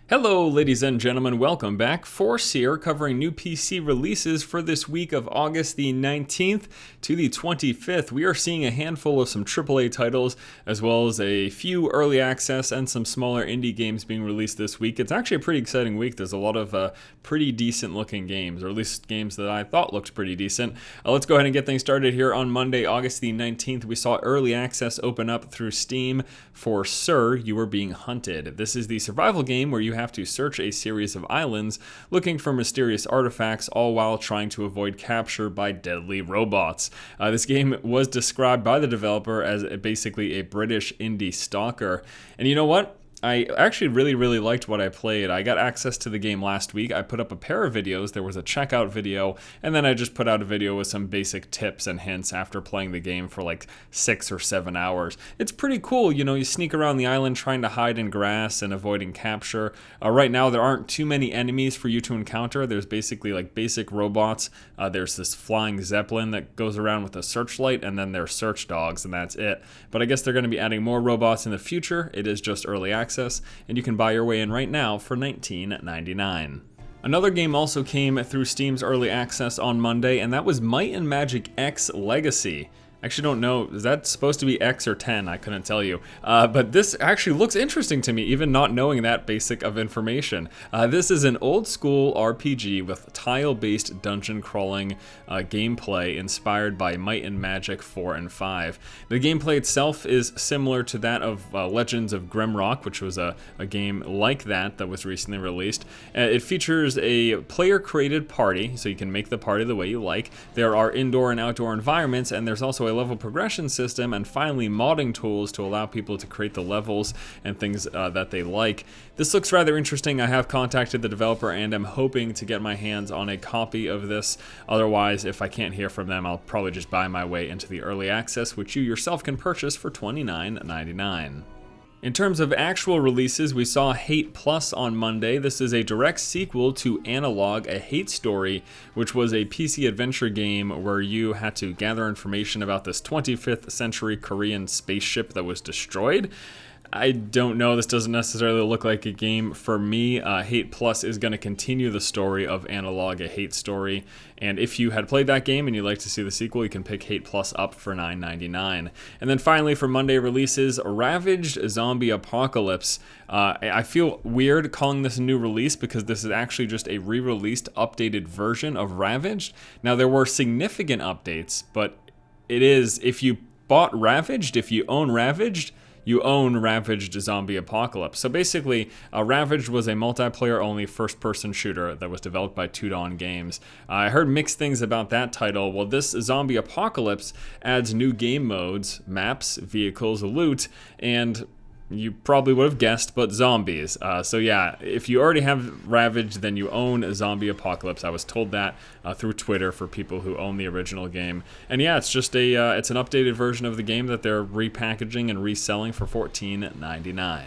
Hello ladies and gentlemen, welcome back. Force here, covering new PC releases for this week of August the 19th to the 25th. We are seeing a handful of some AAA titles, as well as a few early access and some smaller indie games being released this week. It's actually a pretty exciting week. There's a lot of pretty decent looking games, or at least games that I thought looked pretty decent. Let's go ahead and get things started here on Monday, August the 19th. We saw early access open up through Steam for Sir, You Are Being Hunted. This is the survival game where you have to search a series of islands looking for mysterious artifacts, all while trying to avoid capture by deadly robots. This game was described by the developer as basically a British indie stalker. And you know what? I actually really liked what I played. I got access to the game last week. I put up a pair of videos. There was a checkout video, and then I just put out a video with some basic tips and hints after playing the game for like 6 or 7 hours. It's pretty cool. You know, you sneak around the island trying to hide in grass and avoiding capture. Right now, there aren't too many enemies for you to encounter. There's basically like basic robots. There's this flying zeppelin that goes around with a searchlight, and then there's search dogs, and that's it. But I guess they're going to be adding more robots in the future. It is just early access, and you can buy your way in right now for $19.99. Another game also came through Steam's early access on Monday, and that was Might and Magic X Legacy. I actually don't know, is that supposed to be X or 10? I couldn't tell you. But this actually looks interesting to me, even not knowing that basic of information. This is an old school RPG with tile-based dungeon crawling gameplay inspired by Might and Magic 4 and 5. The gameplay itself is similar to that of Legends of Grimrock, which was a game like that was recently released. It features a player-created party, so you can make the party the way you like. There are indoor and outdoor environments, and there's also a level progression system, and finally modding tools to allow people to create the levels and things that they like. This looks rather interesting. I have contacted the developer and I'm hoping to get my hands on a copy of this. Otherwise, if I can't hear from them, I'll probably just buy my way into the early access, which you yourself can purchase for $29.99. In terms of actual releases, we saw Hate Plus on Monday. This is a direct sequel to Analog, a hate story, which was a PC adventure game where you had to gather information about this 25th century Korean spaceship that was destroyed. I don't know, this doesn't necessarily look like a game for me. Hate Plus is going to continue the story of Analog, a hate story, and if you had played that game and you'd like to see the sequel, you can pick Hate Plus up for $9.99. And then finally, for Monday releases, Ravaged Zombie Apocalypse. I feel weird calling this a new release because this is actually just a re-released, updated version of Ravaged. Now, there were significant updates, but it is, if you bought Ravaged, if you own Ravaged, you own Ravaged Zombie Apocalypse. So basically, Ravaged was a multiplayer-only first-person shooter that was developed by Two Dawn Games. I heard mixed things about that title. Well, this Zombie Apocalypse adds new game modes, maps, vehicles, loot, and you probably would have guessed, but zombies. So yeah, if you already have Ravaged, then you own Zombie Apocalypse. I was told that through Twitter for people who own the original game. And yeah, it's just it's an updated version of the game that they're repackaging and reselling for $14.99.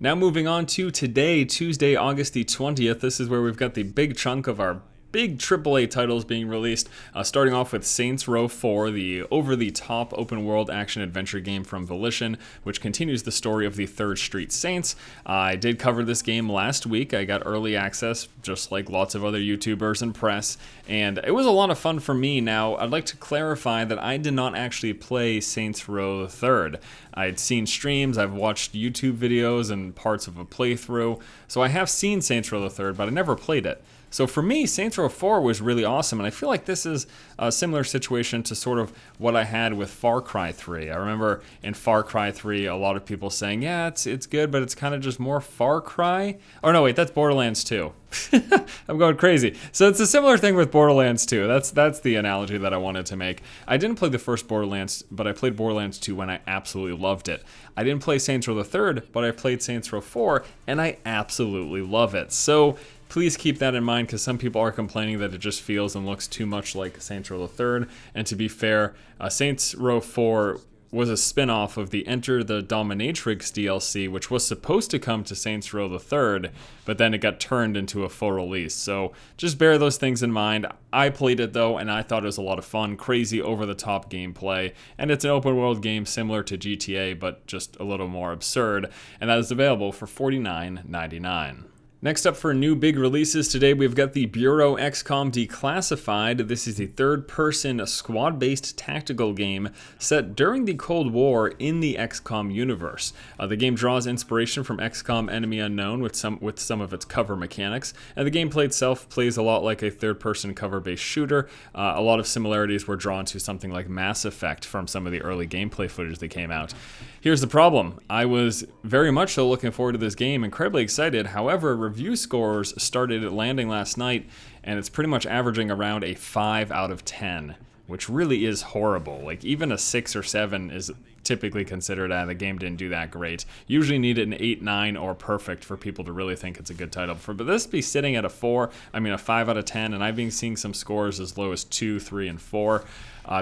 Now moving on to today, Tuesday, August the 20th. This is where we've got the big chunk of our big AAA titles being released, starting off with Saints Row 4, the over-the-top open-world action-adventure game from Volition, which continues the story of the 3rd Street Saints. I did cover this game last week. I got early access, just like lots of other YouTubers and press, and it was a lot of fun for me. Now, I'd like to clarify that I did not actually play Saints Row 3rd. I'd seen streams, I've watched YouTube videos and parts of a playthrough, so I have seen Saints Row 3rd, but I never played it. So for me, Saints Row 4 was really awesome, and I feel like this is a similar situation to sort of what I had with Far Cry 3. I remember in Far Cry 3, a lot of people saying, yeah, it's good, but it's kind of just more Far Cry. Oh no, wait, that's Borderlands 2. I'm going crazy. So it's a similar thing with Borderlands 2. That's the analogy that I wanted to make. I didn't play the first Borderlands, but I played Borderlands 2 when I absolutely loved it. I didn't play Saints Row the 3rd, but I played Saints Row 4, and I absolutely love it. So please keep that in mind, because some people are complaining that it just feels and looks too much like Saints Row the 3rd. And to be fair, Saints Row 4 was a spin-off of the Enter the Dominatrix DLC, which was supposed to come to Saints Row the 3rd, but then it got turned into a full release. So just bear those things in mind. I played it though, and I thought it was a lot of fun, crazy, over-the-top gameplay, and it's an open-world game similar to GTA, but just a little more absurd, and that is available for $49.99. Next up for new big releases today, we've got the Bureau XCOM Declassified. This is a third-person squad-based tactical game set during the Cold War in the XCOM universe. The game draws inspiration from XCOM Enemy Unknown with some of its cover mechanics, and the gameplay itself plays a lot like a third-person cover-based shooter. A lot of similarities were drawn to something like Mass Effect from some of the early gameplay footage that came out. Here's the problem. I was very much so looking forward to this game, incredibly excited. However, review scores started landing last night, and it's pretty much averaging around a 5 out of 10, which really is horrible. Like, even a 6 or 7 is typically considered, the game didn't do that great. Usually need an 8, 9, or perfect for people to really think it's a good title. But this be sitting at a 5 out of 10, and I've been seeing some scores as low as 2, 3, and 4.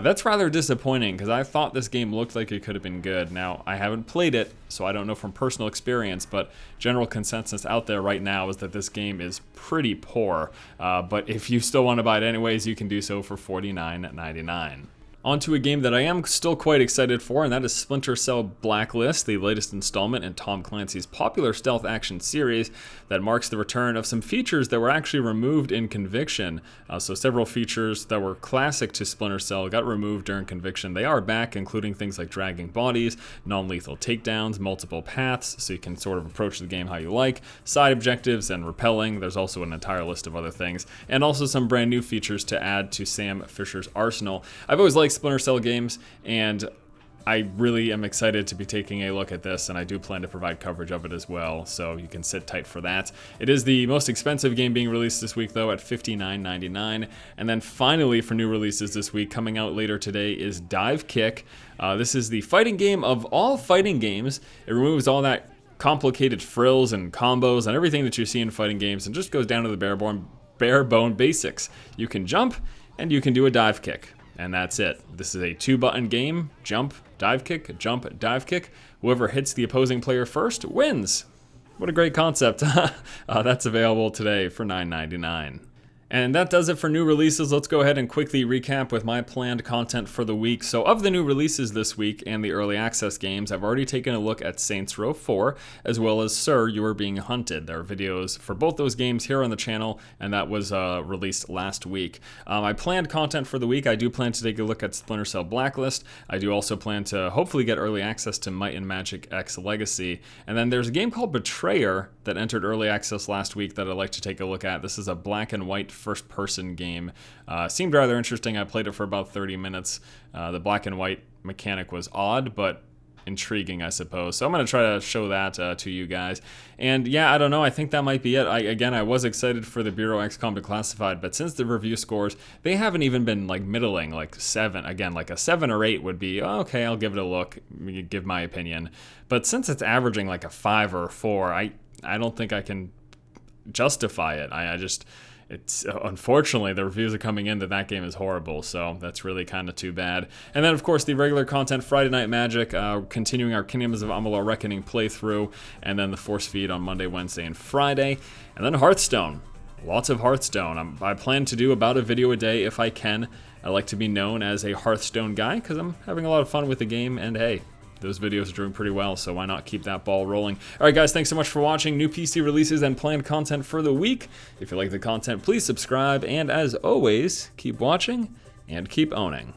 That's rather disappointing, because I thought this game looked like it could have been good. Now, I haven't played it, so I don't know from personal experience, but general consensus out there right now is that this game is pretty poor. But if you still want to buy it anyways, you can do so for $49.99. On to a game that I am still quite excited for, and that is Splinter Cell Blacklist, the latest installment in Tom Clancy's popular stealth action series that marks the return of some features that were actually removed in Conviction. So several features that were classic to Splinter Cell got removed during Conviction. They are back, including things like dragging bodies, non-lethal takedowns, multiple paths, so you can sort of approach the game how you like, side objectives, and rappelling. There's also an entire list of other things, and also some brand new features to add to Sam Fisher's arsenal. I've always liked Splinter Cell games, and I really am excited to be taking a look at this, and I do plan to provide coverage of it as well, so you can sit tight for that. It is the most expensive game being released this week, though, at $59.99. And then finally, for new releases this week, coming out later today, is Divekick. This is the fighting game of all fighting games. It removes all that complicated frills and combos and everything that you see in fighting games, and just goes down to the bare bone basics. You can jump, and you can do a dive kick. And that's it. This is a 2-button game. Jump, dive kick, jump, dive kick. Whoever hits the opposing player first wins. What a great concept. That's available today for $9.99. And that does it for new releases. Let's go ahead and quickly recap with my planned content for the week. So of the new releases this week and the early access games, I've already taken a look at Saints Row 4, as well as Sir, You Are Being Hunted. There are videos for both those games here on the channel, and that was released last week. I planned content for the week. I do plan to take a look at Splinter Cell Blacklist. I do also plan to hopefully get early access to Might and Magic X Legacy. And then there's a game called Betrayer that entered early access last week that I'd like to take a look at. This is a black and white first-person game. Seemed rather interesting. I played it for about 30 minutes. The black and white mechanic was odd, but intriguing, I suppose. So I'm going to try to show that to you guys. And yeah, I don't know. I think that might be it. I was excited for the Bureau XCOM Declassified, but since the review scores, they haven't even been like middling, like 7. Again, like a 7 or 8 would be, okay, I'll give it a look, give my opinion. But since it's averaging like a 5 or a 4, I don't think I can justify it. It's unfortunately the reviews are coming in that game is horrible, so that's really kind of too bad. And then of course the regular content, Friday Night Magic, continuing our Kingdoms of Amalur Reckoning playthrough, and then the Force Feed on Monday, Wednesday, and Friday, and then Hearthstone. Lots of Hearthstone. I plan to do about a video a day if I can. I like to be known as a Hearthstone guy because I'm having a lot of fun with the game, and hey, those videos are doing pretty well, so why not keep that ball rolling? Alright guys, thanks so much for watching. New PC releases and planned content for the week. If you like the content, please subscribe, and as always, keep watching and keep owning.